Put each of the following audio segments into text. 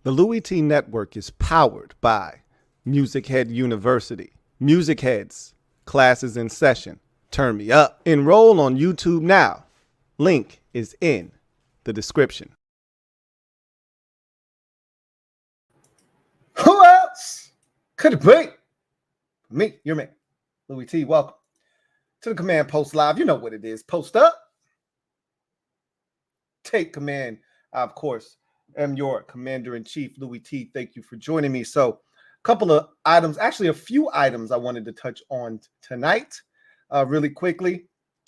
The Louie T Network is powered by MusicHead University. MusicHeads, classes in session. Turn me up. Enroll on YouTube now. Link is in the description. Who else could it be? Me, your man, Louie T. Welcome to the Command Post Live. You know what it is. Post up. Take command. I, of course, am your Commander-in-Chief, Louie T. Thank you for joining me. So, a couple of items, actually a few items I wanted to touch on tonight really quickly.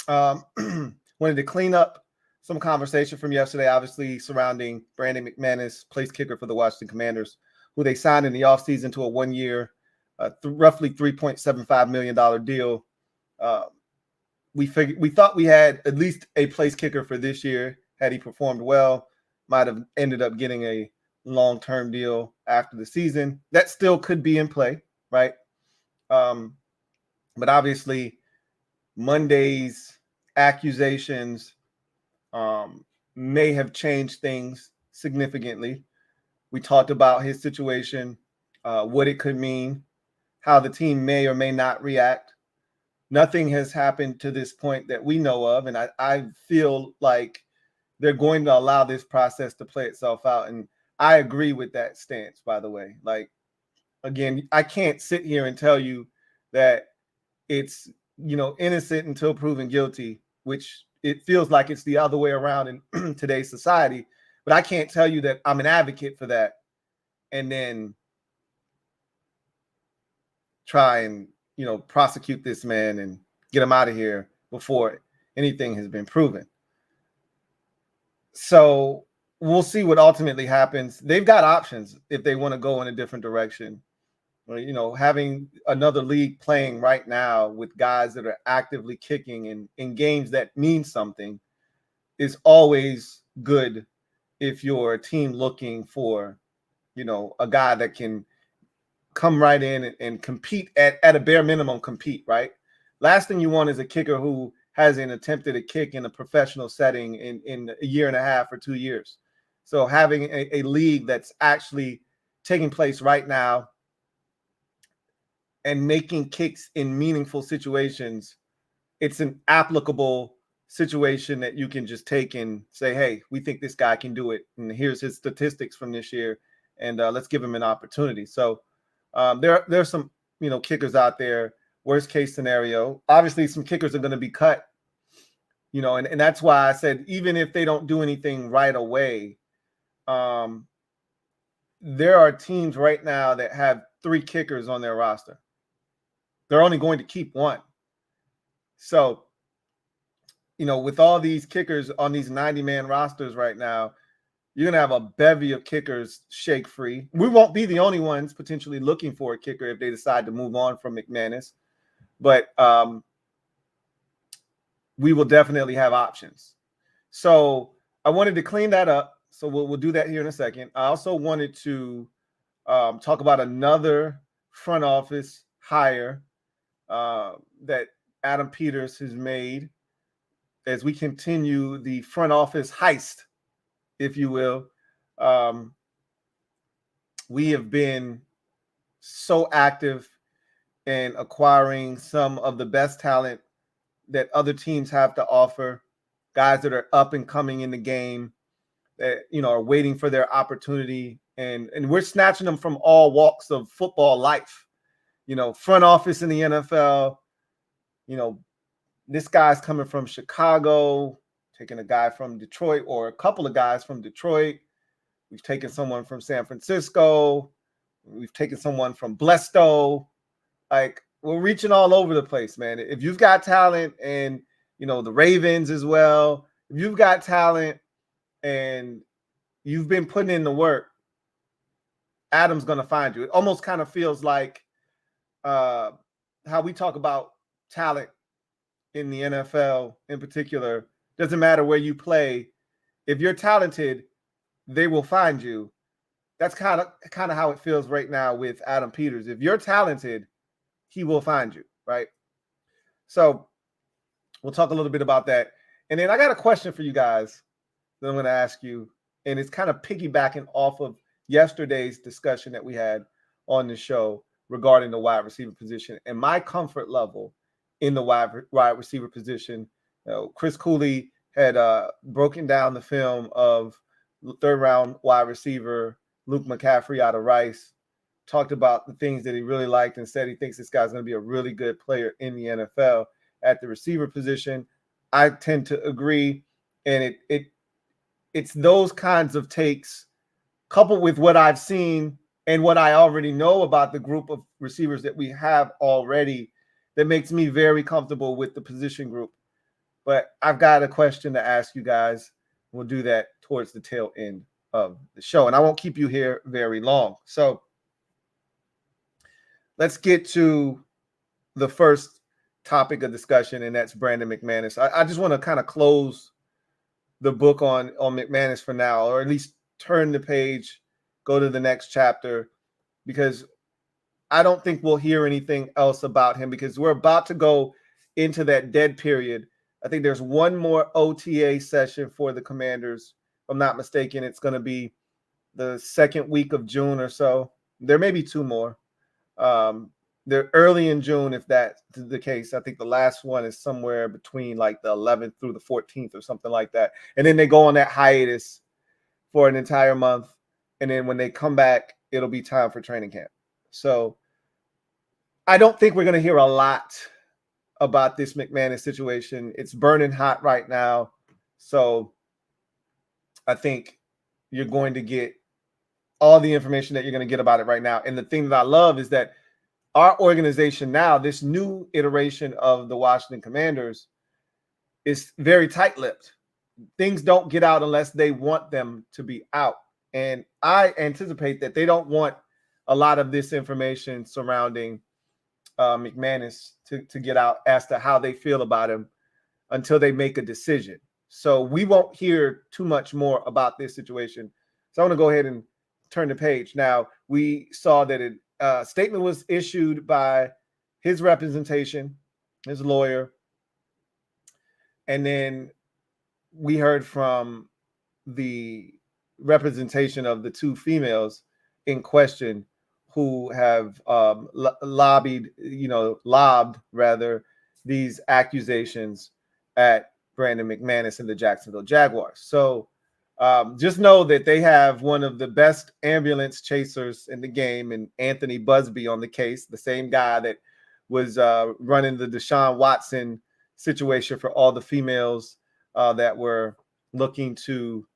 Wanted to clean up some conversation from yesterday, obviously, surrounding Brandon McManus, place kicker for the Washington Commanders, who they signed in the offseason to a one-year, roughly $3.75 million deal. We thought we had at least a place kicker for this year. Had he performed well, might have ended up getting a long-term deal after the season. That still could be in play, right? But obviously, Monday's accusations may have changed things significantly. We talked about his situation, what it could mean, how the team may or may not react. Nothing has happened to this point that we know of, and I feel like they're going to allow this process to play itself out. And I agree with that stance, by the way. Like, again, I can't sit here and tell you that it's, innocent until proven guilty, which it feels like it's the other way around in today's society. But I can't tell you that I'm an advocate for that and then try and, prosecute this man and get him out of here before anything has been proven. So we'll see what ultimately happens. They've got options if they want to go in a different direction. Having another league playing right now with guys that are actively kicking in games that mean something is always good if you're a team looking for, a guy that can come right in and compete at a bare minimum, right? Last thing you want is a kicker who hasn't attempted a kick in a professional setting in a year and a half or 2 years. So having a league that's actually taking place right now and making kicks in meaningful situations, it's an applicable situation that you can just take and say, hey, we think this guy can do it. And here's his statistics from this year. And let's give him an opportunity. So there's some, kickers out there. Worst case scenario, obviously some kickers are going to be cut, and that's why I said, even if they don't do anything right away, there are teams right now that have 3 kickers on their roster. They're only going to keep 1. So, with all these kickers on these 90-man rosters right now, you're going to have a bevy of kickers shake free. We won't be the only ones potentially looking for a kicker if they decide to move on from McManus. But we will definitely have options. So I wanted to clean that up. So we'll do that here in a second. I also wanted to talk about another front office hire that Adam Peters has made as we continue the front office heist, if you will. We have been so active in acquiring some of the best talent that other teams have to offer, guys that are up and coming in the game that, are waiting for their opportunity. And we're snatching them from all walks of football life, front office in the NFL. This guy's coming from Chicago, taking a guy from Detroit or a couple of guys from Detroit. We've taken someone from San Francisco. We've taken someone from Blesto. Like, we're reaching all over the place, man. If you've got talent, and, the Ravens as well, if you've got talent and you've been putting in the work, Adam's going to find you. It almost kind of feels like how we talk about talent in the NFL in particular. Doesn't matter where you play. If you're talented, they will find you. That's kind of how it feels right now with Adam Peters. If you're talented, he will find you, right? So we'll talk a little bit about that. And then I got a question for you guys that I'm going to ask you, and it's kind of piggybacking off of yesterday's discussion that we had on the show regarding the wide receiver position and my comfort level in the wide receiver position. Chris Cooley had broken down the film of third round wide receiver Luke McCaffrey out of Rice, talked about the things that he really liked and said he thinks this guy's going to be a really good player in the NFL at the receiver position. I tend to agree, and it's those kinds of takes coupled with what I've seen and what I already know about the group of receivers that we have already that makes me very comfortable with the position group. But I've got a question to ask you guys. We'll do that towards the tail end of the show, and I won't keep you here very long. So let's get to the first topic of discussion, and that's Brandon McManus. I just want to kind of close the book on McManus for now, or at least turn the page, go to the next chapter, because I don't think we'll hear anything else about him because we're about to go into that dead period. I think there's one more OTA session for the Commanders. If I'm not mistaken, it's going to be the second week of June or so. There may be two more. They're early in June, if that's the case. I think the last one is somewhere between like the 11th through the 14th or something like that. And then they go on that hiatus for an entire month. And then when they come back, it'll be time for training camp. So I don't think we're going to hear a lot about this McManus situation. It's burning hot right now. So I think you're going to get all the information that you're going to get about it right now. And the thing that I love is that our organization now, this new iteration of the Washington Commanders, is very tight-lipped. Things don't get out unless they want them to be out. And I anticipate that they don't want a lot of this information surrounding McManus to get out as to how they feel about him until they make a decision. So we won't hear too much more about this situation. So I want to go ahead and turn the page. Now, we saw that a statement was issued by his representation, his lawyer, and then we heard from the representation of the two females in question who have lobbed these accusations at Brandon McManus and the Jacksonville Jaguars. So just know that they have one of the best ambulance chasers in the game, and Anthony Busby on the case, the same guy that was running the Deshaun Watson situation for all the females that were looking to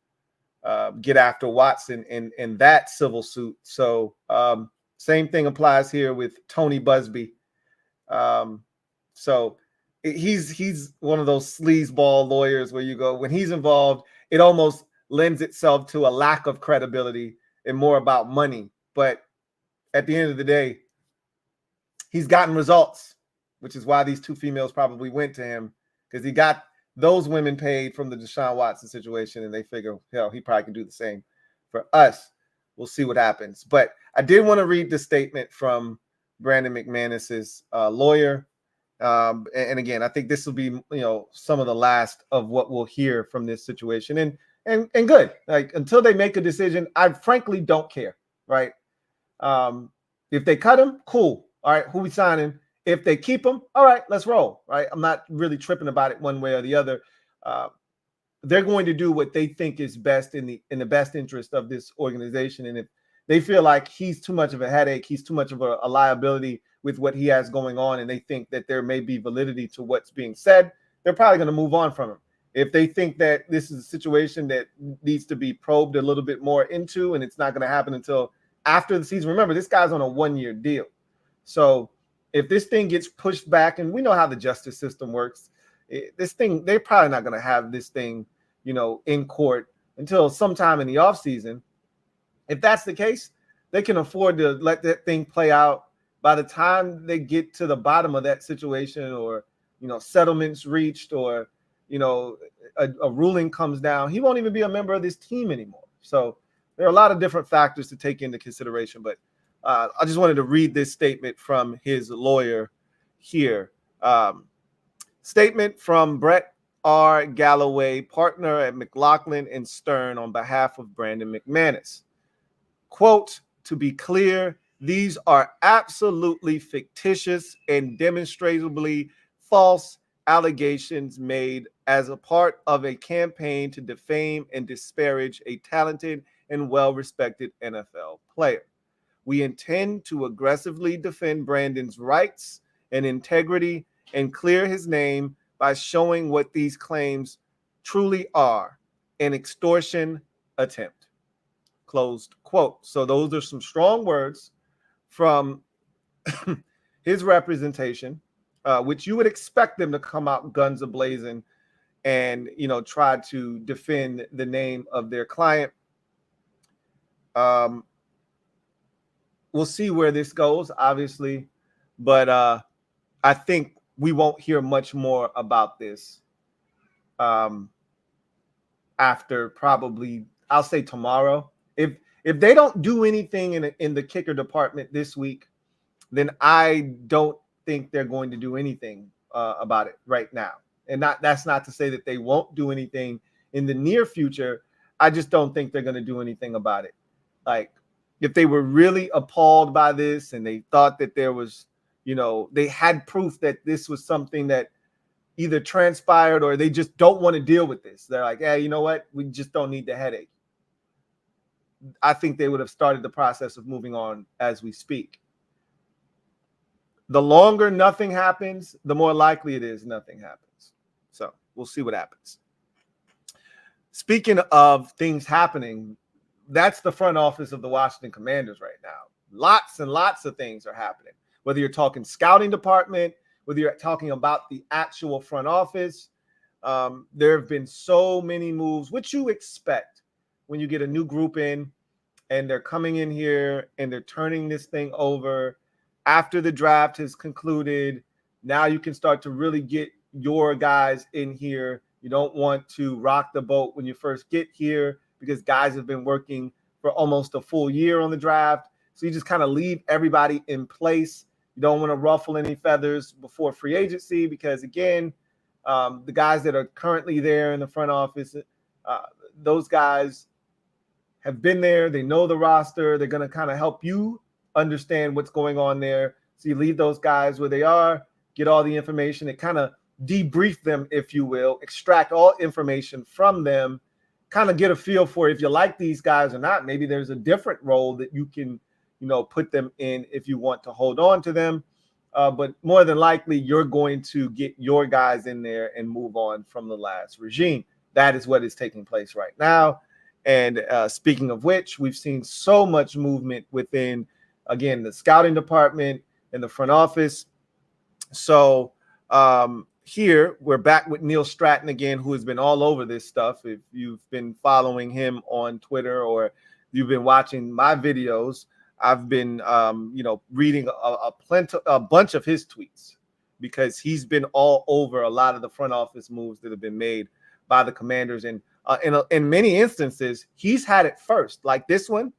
get after Watson in that civil suit. So same thing applies here with Tony Busby. So he's one of those sleazeball lawyers where you go, when he's involved, it almost lends itself to a lack of credibility and more about money. But at the end of the day, he's gotten results, which is why these two females probably went to him, because he got those women paid from the Deshaun Watson situation, and they figure, hell, he probably can do the same for us. We'll see what happens. But I did want to read the statement from Brandon McManus's lawyer. And again, I think this will be, some of the last of what we'll hear from this situation. And good. Like, until they make a decision, I frankly don't care, right? If they cut him, cool. All right, who we signing? If they keep him, all right, let's roll, right? I'm not really tripping about it one way or the other. They're going to do what they think is best in the best interest of this organization. And if they feel like he's too much of a headache, he's too much of a liability with what he has going on, and they think that there may be validity to what's being said, they're probably going to move on from him. If they think that this is a situation that needs to be probed a little bit more into, and it's not going to happen until after the season. Remember, this guy's on a 1-year deal. So if this thing gets pushed back, and we know how the justice system works, they're probably not going to have this thing, in court until sometime in the offseason. If that's the case, they can afford to let that thing play out. By the time they get to the bottom of that situation, or, settlements reached, or, a ruling comes down, he won't even be a member of this team anymore. So there are a lot of different factors to take into consideration, but I just wanted to read this statement from his lawyer here. Statement from Brett R. Galloway, partner at McLaughlin and Stern, on behalf of Brandon McManus. Quote, to be clear, these are absolutely fictitious and demonstrably false allegations made as a part of a campaign to defame and disparage a talented and well-respected NFL player. We intend to aggressively defend Brandon's rights and integrity and clear his name by showing what these claims truly are: an extortion attempt. Closed quote. So those are some strong words from his representation, which you would expect them to come out guns a-blazing and, try to defend the name of their client. We'll see where this goes, obviously, but I think we won't hear much more about this after probably, I'll say tomorrow. If they don't do anything in the kicker department this week, then I don't think they're going to do anything about it right now. And that's not to say that they won't do anything in the near future. I just don't think they're going to do anything about it. Like, if they were really appalled by this and they thought that there was, they had proof that this was something that either transpired or they just don't want to deal with this. They're like, hey, you know what? We just don't need the headache. I think they would have started the process of moving on as we speak. The longer nothing happens, the more likely it is nothing happens. So we'll see what happens. Speaking of things happening, that's the front office of the Washington Commanders right now. Lots and lots of things are happening. Whether you're talking scouting department, whether you're talking about the actual front office, there have been so many moves, which you expect when you get a new group in and they're coming in here and they're turning this thing over after the draft has concluded. Now you can start to really get your guys in here. You don't want to rock the boat when you first get here because guys have been working for almost a full year on the draft. So you just kind of leave everybody in place. You don't want to ruffle any feathers before free agency because, again, the guys that are currently there in the front office, those guys have been there. They know the roster. They're going to kind of help you understand what's going on there. So you leave those guys where they are, get all the information, and kind of debrief them, if you will, extract all information from them, kind of get a feel for if you like these guys or not. Maybe there's a different role that you can, put them in if you want to hold on to them. But more than likely, you're going to get your guys in there and move on from the last regime. That is what is taking place right now. And speaking of which, we've seen so much movement within, again, the scouting department and the front office. So here we're back with Neil Stratton again, who has been all over this stuff. If you've been following him on Twitter or you've been watching my videos, I've been, reading a bunch of his tweets because he's been all over a lot of the front office moves that have been made by the Commanders. And in many instances, he's had it first. Like this one,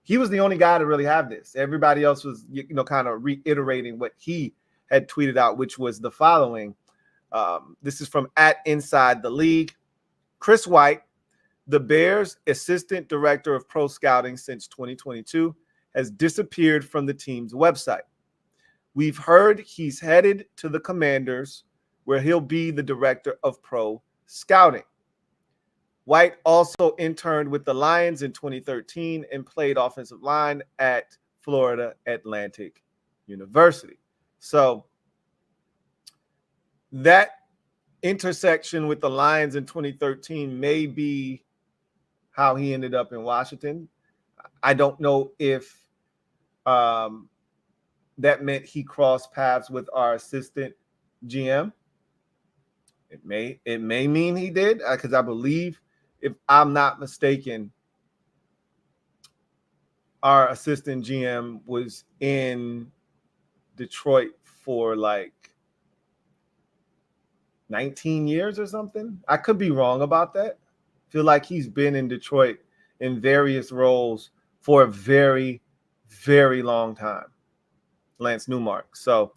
he was the only guy to really have this. Everybody else was, kind of reiterating what he had tweeted out, which was the following. This is from @InsideTheLeague. Chris White, the Bears' assistant director of pro scouting since 2022, has disappeared from the team's website. We've heard he's headed to the Commanders, where he'll be the director of pro scouting. White also interned with the Lions in 2013 and played offensive line at Florida Atlantic University. So that intersection with the Lions in 2013 may be how he ended up in Washington. I don't know if that meant he crossed paths with our assistant GM. It may mean he did, because I believe, if I'm not mistaken, our assistant GM was in Detroit for like 19 years or something. I could be wrong about that. I feel like he's been in Detroit in various roles for a very, very long time. Lance Newmark. So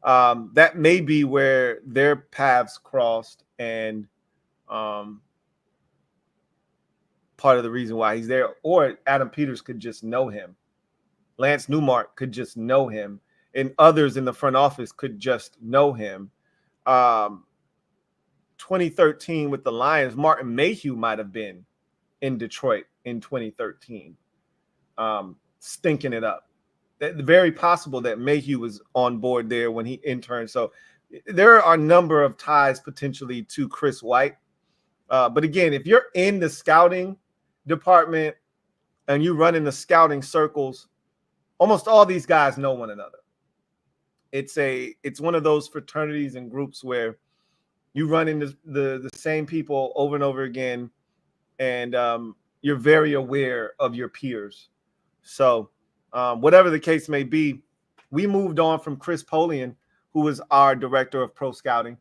that may be where their paths crossed, and part of the reason why he's there. Or Adam Peters could just know him. Lance Newmark could just know him. And others in the front office could just know him. 2013 with the Lions, Martin Mayhew might have been in Detroit in 2013, stinking it up. Very possible that Mayhew was on board there when he interned. So there are a number of ties potentially to Chris White. But again, if you're in the scouting department and you run in the scouting circles, almost all these guys know one another. It's one of those fraternities and groups where you run into the same people over and over again, and you're very aware of your peers. So whatever the case may be, we moved on from Chris Polian, who was our director of pro scouting.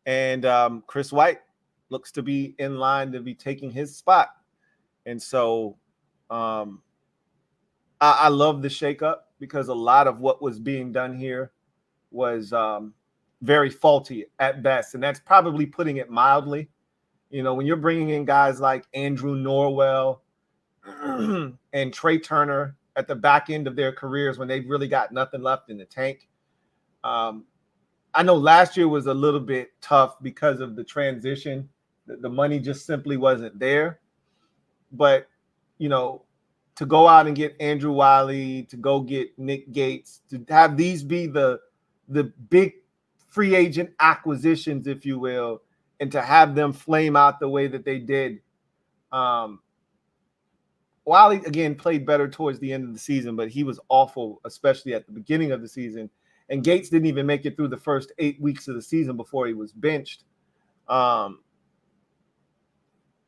And Chris White looks to be in line to be taking his spot. And so I love the shakeup, because a lot of what was being done here was very faulty at best. And that's probably putting it mildly. You know, when you're bringing in guys like Andrew Norwell and Trey Turner at the back end of their careers when they've really got nothing left in the tank. I know last year was a little bit tough because of the transition. The money just simply wasn't there. But, you know, to go out and get Andrew Wiley, to go get Nick Gates, to have these be the big free agent acquisitions, if you will, and to have them flame out the way that they did. Wiley, again, played better towards the end of the season, but he was awful, especially at the beginning of the season. And Gates didn't even make it through the first 8 weeks of the season before he was benched.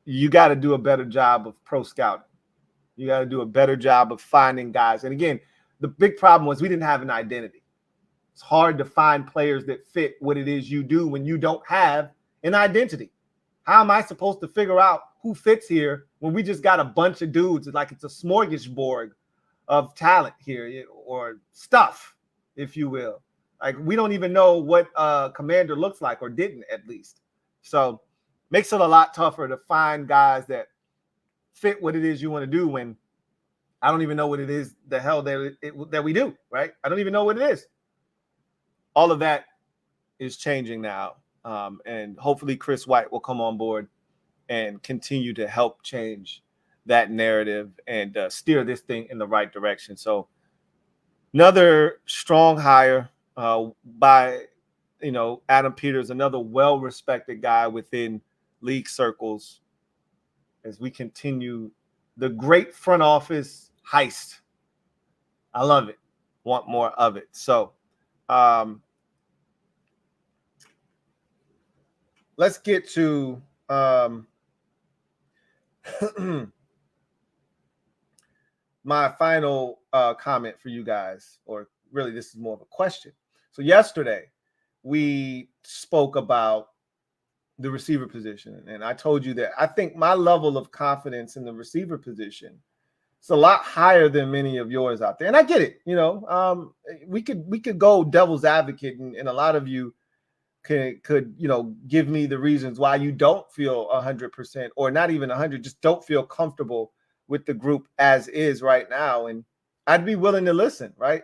You got to do a better job of pro scouting. You got to do a better job of finding guys. And again, the big problem was we didn't have an identity. It's hard to find players that fit what it is you do when you don't have an identity. How am I supposed to figure out who fits here when we just got a bunch of dudes? Like it's a smorgasbord of talent here, or stuff, if you will. Like we don't even know what Commander looks like, or didn't at least. So makes it a lot tougher to find guys that fit what it is you want to do when I don't even know what it is the hell that we do, right? I don't even know what it is. All of that is changing now. And hopefully Chris White will come on board and continue to help change that narrative and steer this thing in the right direction. So another strong hire by, Adam Peters, another well-respected guy within league circles as we continue the great front office heist. I love it. Want more of it. So let's get to my final comment for you guys, or really this is more of a question. So yesterday we spoke about the receiver position, and I told you that I think my level of confidence in the receiver position is a lot higher than many of yours out there. And I get it. We could go devil's advocate, and a lot of you could give me the reasons why you don't feel 100%, or not even 100, just don't feel comfortable with the group as is right now. And I'd be willing to listen, right?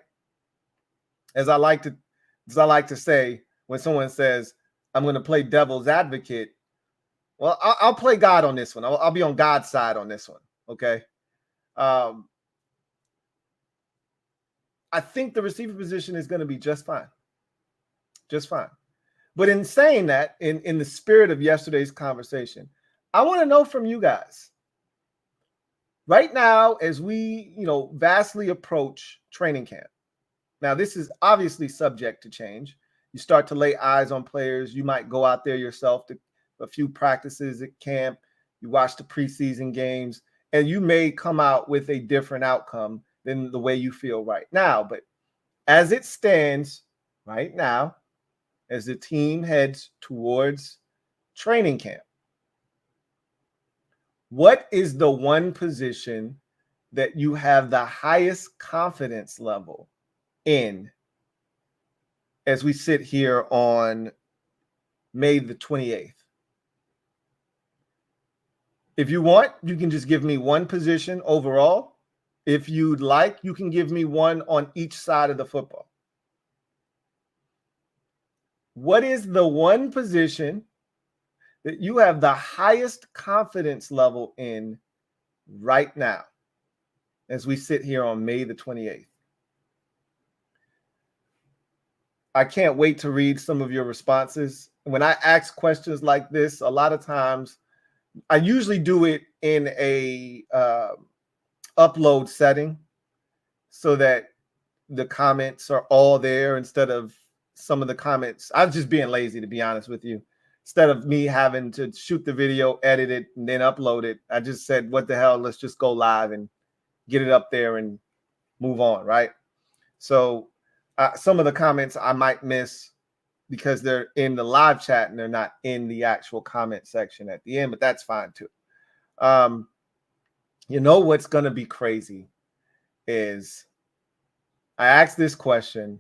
As I like to say, when someone says, I'm going to play devil's advocate, well, I'll play God on this one. I'll be on God's side on this one. Okay. I think the receiver position is going to be just fine. Just fine. But in saying that, in the spirit of yesterday's conversation, I want to know from you guys right now, as we, vastly approach training camp. Now, this is obviously subject to change. You start to lay eyes on players. You might go out there yourself to a few practices at camp. You watch the preseason games, and you may come out with a different outcome than the way you feel right now. But as it stands right now, as the team heads towards training camp, what is the one position that you have the highest confidence level in as we sit here on May the 28th? If you want, you can just give me one position overall. If you'd like, you can give me one on each side of the football. What is the one position that you have the highest confidence level in right now as we sit here on May the 28th? I can't wait to read some of your responses. When I ask questions like this, a lot of times I usually do it in a upload setting so that the comments are all there instead of some of the comments. I was just being lazy, to be honest with you. Instead of me having to shoot the video, edit it, and then upload it, I just said, what the hell, let's just go live and get it up there and move on, right? So some of the comments I might miss because they're in the live chat and they're not in the actual comment section at the end, but that's fine too. You know what's going to be crazy is I asked this question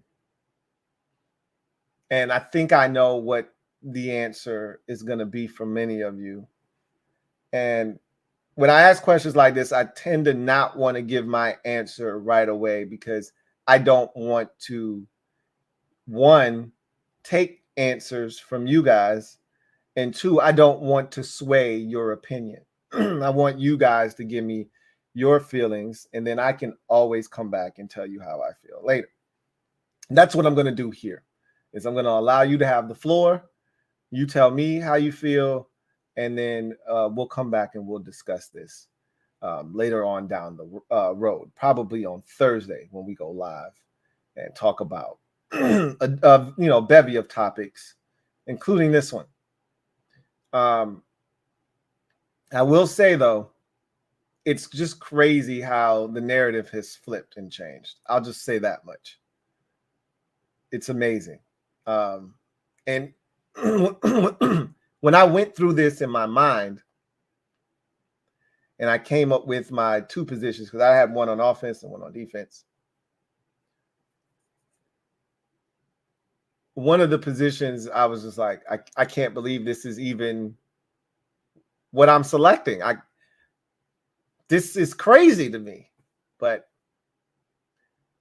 and I think I know what the answer is going to be for many of you. And when I ask questions like this, I tend to not want to give my answer right away because I don't want to, one, take answers from you guys, and two, I don't want to sway your opinion. I want you guys to give me your feelings, and then I can always come back and tell you how I feel later. And that's what I'm going to do here, is I'm going to allow you to have the floor. You tell me how you feel, and then we'll come back and we'll discuss this later on down the road, probably on Thursday when we go live and talk about a bevy of topics, including this one. I will say, though, it's just crazy how the narrative has flipped and changed. I'll just say that much. It's amazing. And when I went through this in my mind and I came up with my two positions, because I had one on offense and one on defense. One of the positions, I was just like, I can't believe this is even what I'm selecting. This is crazy to me, but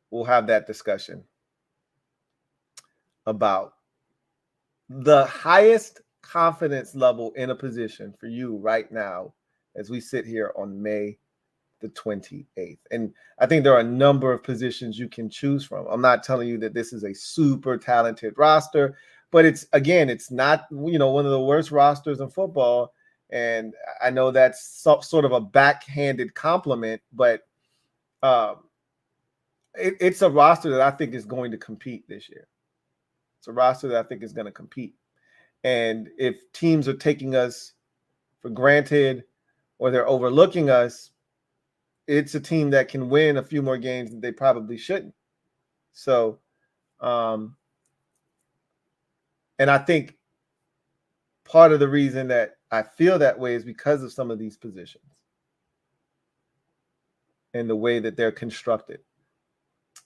we'll have that discussion about the highest confidence level in a position for you right now as we sit here on May the 28th. And I think there are a number of positions you can choose from. I'm not telling you that this is a super talented roster, but it's not, one of the worst rosters in football. And I know that's sort of a backhanded compliment, but it's a roster that I think is going to compete this year. It's a roster that I think is going to compete. And if teams are taking us for granted or they're overlooking us, it's a team that can win a few more games that they probably shouldn't. So, and I think part of the reason that I feel that way is because of some of these positions and the way that they're constructed.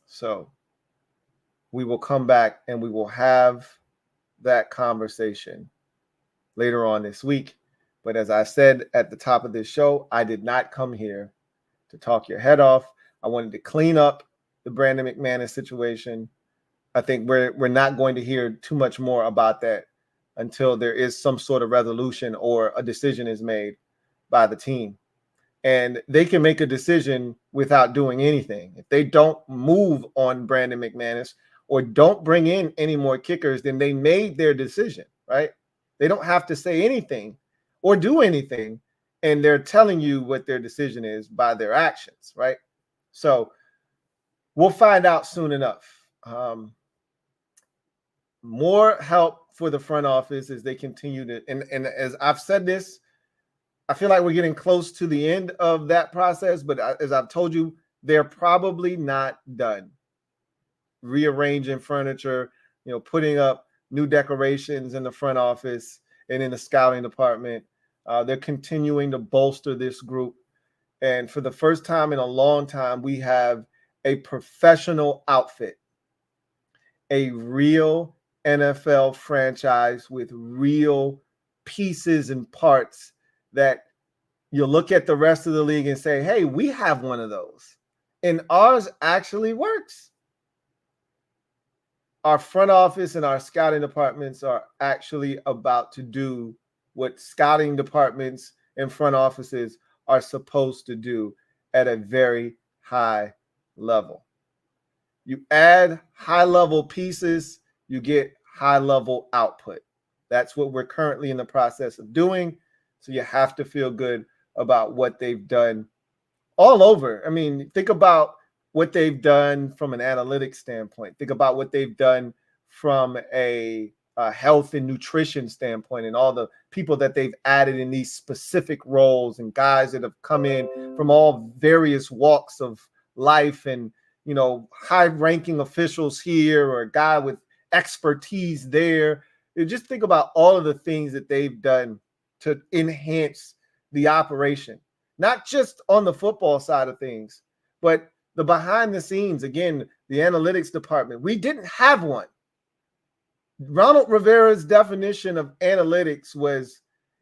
So we will come back and we will have that conversation later on this week. But as I said at the top of this show, I did not come here to talk your head off. I wanted to clean up the Brandon McManus situation. I think we're not going to hear too much more about that until there is some sort of resolution or a decision is made by the team. And they can make a decision without doing anything. If they don't move on Brandon McManus or don't bring in any more kickers, then they made their decision, right? They don't have to say anything or do anything, and they're telling you what their decision is by their actions, right? So we'll find out soon enough. More help for the front office as they continue to, and as I've said this, I feel like we're getting close to the end of that process, but as I've told you, they're probably not done rearranging furniture, putting up new decorations in the front office and in the scouting department. They're continuing to bolster this group. And for the first time in a long time, we have a professional outfit, a real NFL franchise with real pieces and parts that you look at the rest of the league and say, hey, we have one of those. And ours actually works. Our front office and our scouting departments are actually about to do what scouting departments and front offices are supposed to do at a very high level. You add high-level pieces, you get high-level output. That's what we're currently in the process of doing. So you have to feel good about what they've done all over. I mean, think about what they've done from an analytics standpoint. Think about what they've done from a health and nutrition standpoint, and all the people that they've added in these specific roles, and guys that have come in from all various walks of life, and high-ranking officials here, or a guy with expertise there. You just think about all of the things that they've done to enhance the operation, not just on the football side of things, but the behind the scenes. Again, the analytics department. We didn't have one. Ronald Rivera's definition of analytics was,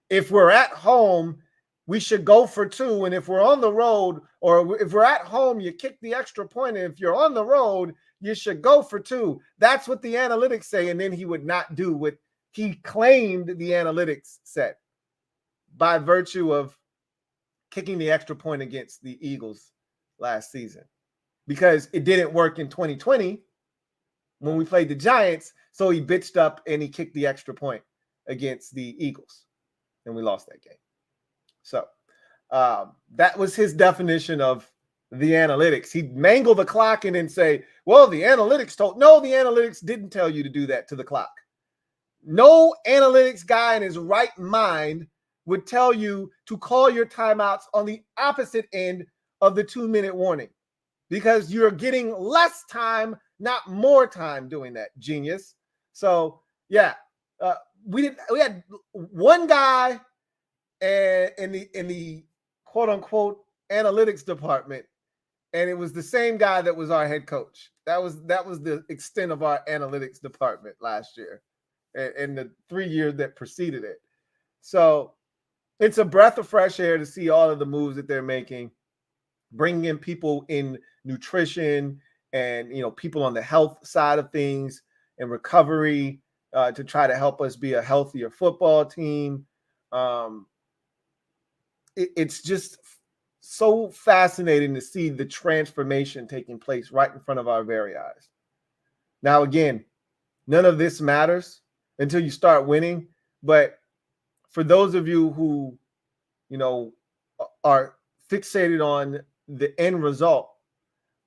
if we're at home, we should go for 2. And if we're on the road, or if we're at home, you kick the extra point. And if you're on the road, you should go for 2. That's what the analytics say. And then he would not do what he claimed the analytics said, by virtue of kicking the extra point against the Eagles last season, because it didn't work in 2020 when we played the Giants. So he bitched up and he kicked the extra point against the Eagles, and we lost that game. So that was his definition of the analytics. He'd mangle the clock and then say, well, the analytics told. No, the analytics didn't tell you to do that to the clock. No analytics guy in his right mind would tell you to call your timeouts on the opposite end of the 2-minute warning, because you're getting less time, not more time, doing that, genius. So yeah, we had one guy in the quote unquote analytics department, and it was the same guy that was our head coach. That was the extent of our analytics department last year, and the 3 years that preceded it. So it's a breath of fresh air to see all of the moves that they're making, bringing in people in nutrition and people on the health side of things and recovery, to try to help us be a healthier football team. It's just so fascinating to see the transformation taking place right in front of our very eyes. Now, again, none of this matters until you start winning. But for those of you who, are fixated on the end result,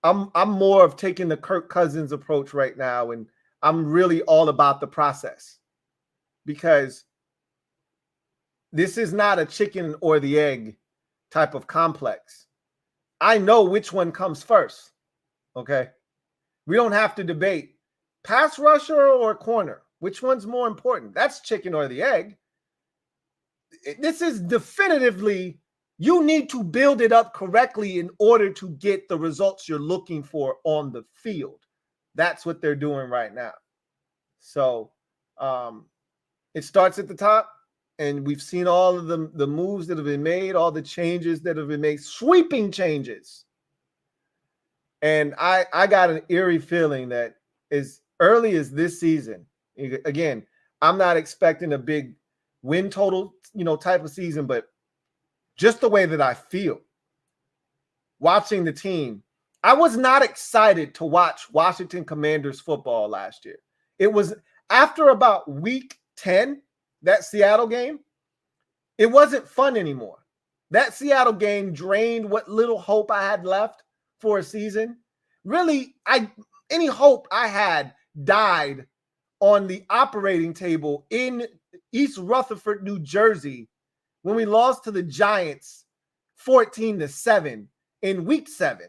I'm more of taking the Kirk Cousins approach right now, and I'm really all about the process, because this is not a chicken or the egg type of complex. I know which one comes first. Okay. We don't have to debate pass rusher or corner. Which one's more important? That's chicken or the egg. This is definitively, you need to build it up correctly in order to get the results you're looking for on the field. That's what they're doing right now. So it starts at the top, and we've seen all of the moves that have been made, all the changes that have been made, sweeping changes. And I got an eerie feeling that as early as this season, again, I'm not expecting a big win total, type of season, but just the way that I feel watching the team, I was not excited to watch Washington Commanders football last year. It was after about week 10, that Seattle game, it wasn't fun anymore. That Seattle game drained what little hope I had left for a season. Really, any hope I had died on the operating table in East Rutherford, New Jersey, when we lost to the Giants 14-7 in week 7.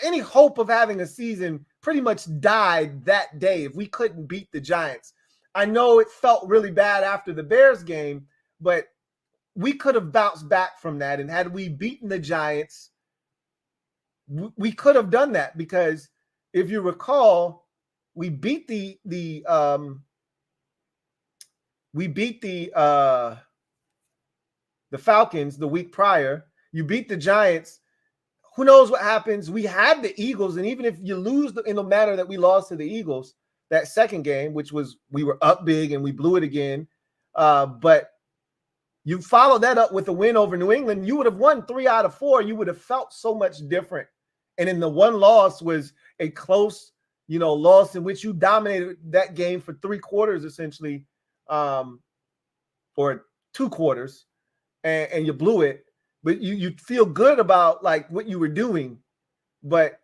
Any hope of having a season pretty much died that day if we couldn't beat the Giants. I know it felt really bad after the Bears game, but we could have bounced back from that. And had we beaten the Giants, we could have done that, because if you recall, we beat the the Falcons the week prior. You beat the Giants. Who knows what happens? We had the Eagles, and even if you lose in the manner that we lost to the Eagles, that second game, which was we were up big and we blew it again, but you follow that up with a win over New England, you would have won 3 out of 4. You would have felt so much different. And then the one loss was a close, loss in which you dominated that game for 3 quarters, essentially, or 2 quarters, and you blew it. But you feel good about like what you were doing. But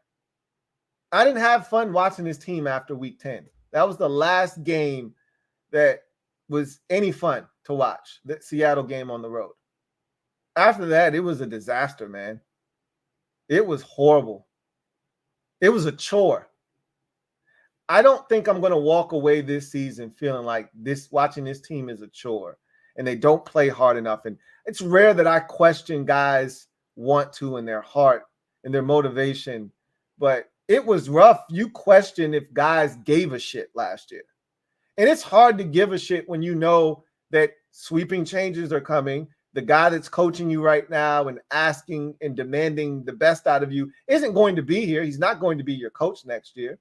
I didn't have fun watching this team after week 10. That was the last game that was any fun to watch, the Seattle game on the road. After that, it was a disaster, man. It was horrible. It was a chore. I don't think I'm going to walk away this season feeling like watching this team is a chore and they don't play hard enough. And it's rare that I question guys want to in their heart and their motivation, but it was rough. You question if guys gave a shit last year. And it's hard to give a shit when you know that sweeping changes are coming. The guy that's coaching you right now and asking and demanding the best out of you isn't going to be here. He's not going to be your coach next year,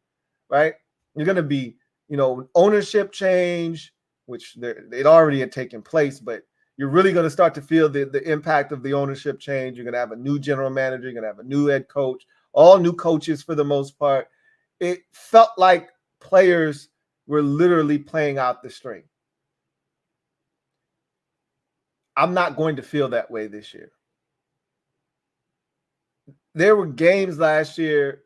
right? You're going to be, ownership change, which it already had taken place, but you're really going to start to feel the impact of the ownership change. You're going to have a new general manager. You're going to have a new head coach, all new coaches for the most part. It felt like players were literally playing out the string. I'm not going to feel that way this year. There were games last year.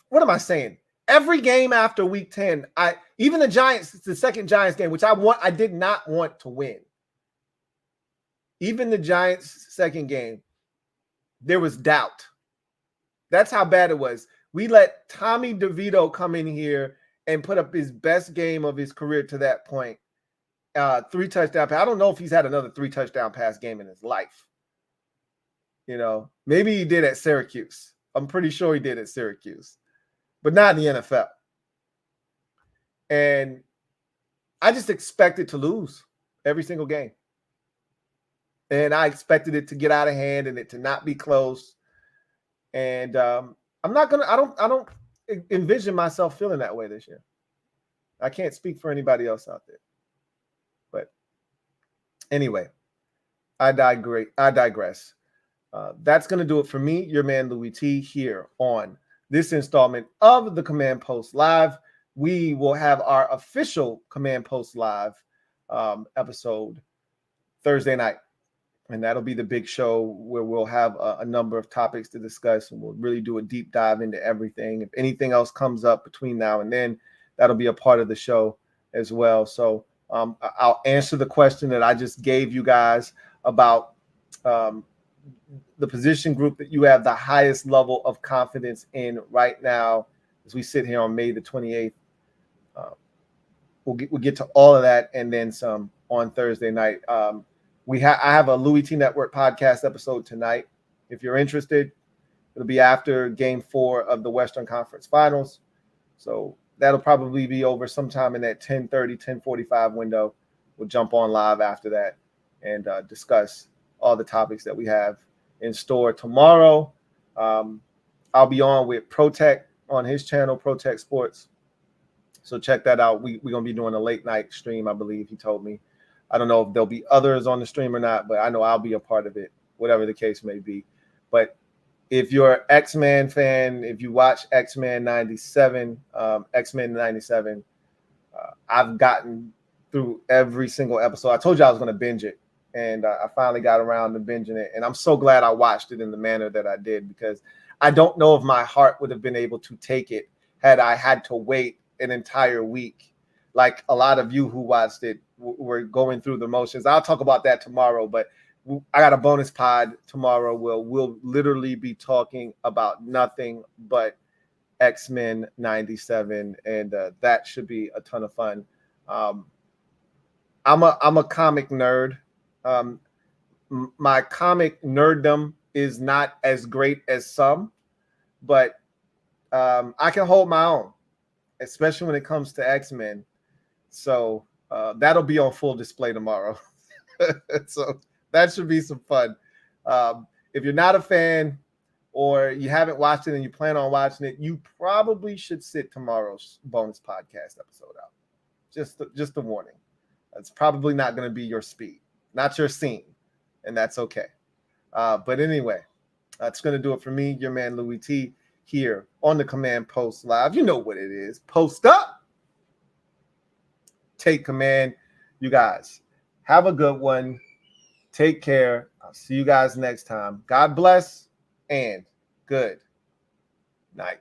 What am I saying? Every game after week 10, even the Giants, the second Giants game, which I did not want to win. Even the Giants' second game, there was doubt. That's how bad it was. We let Tommy DeVito come in here and put up his best game of his career to that point. 3 touchdown pass. I don't know if he's had another 3 touchdown pass game in his life. Maybe he did at Syracuse. I'm pretty sure he did at Syracuse, but not in the NFL. And I just expected to lose every single game. And I expected it to get out of hand and it to not be close. And I don't envision myself feeling that way this year. I can't speak for anybody else out there. But anyway, I digress. That's going to do it for me, your man Louie T, here on this installment of the Command Post Live. We will have our official Command Post Live episode Thursday night. And that'll be the big show where we'll have a number of topics to discuss, and we'll really do a deep dive into everything. If anything else comes up between now and then, that'll be a part of the show as well. So I'll answer the question that I just gave you guys about the position group that you have the highest level of confidence in right now as we sit here on May the 28th. We'll get to all of that and then some on Thursday night. I have a LouieTeeNetwork podcast episode tonight. If you're interested, it'll be after Game 4 of the Western Conference Finals. So that'll probably be over sometime in that 10:30, 10:45 window. We'll jump on live after that and discuss all the topics that we have in store tomorrow. I'll be on with Protect on his channel, Protect Sports. So check that out. We're going to be doing a late night stream, I believe he told me. I don't know if there'll be others on the stream or not, but I know I'll be a part of it, whatever the case may be. But if you're an X-Men fan, if you watch X-Men 97, I've gotten through every single episode. I told you I was going to binge it, and I finally got around to binging it. And I'm so glad I watched it in the manner that I did, because I don't know if my heart would have been able to take it had I had to wait an entire week. Like a lot of you who watched it were going through the motions. I'll talk about that tomorrow, but I got a bonus pod tomorrow where we'll literally be talking about nothing but X-Men 97, and that should be a ton of fun. I'm a comic nerd. My comic nerddom is not as great as some, but I can hold my own, especially when it comes to X-Men. So that'll be on full display tomorrow. So That should be some fun. If you're not a fan or you haven't watched it and you plan on watching it, you probably should sit tomorrow's bonus podcast episode out. Just a warning. It's probably not going to be your speed, not your scene, and that's okay. But anyway, that's going to do it for me, your man Louie T, here on the Command Post Live. You know what it is. Post up. Take command. You guys have a good one. Take care. I'll see you guys next time. God bless and good night.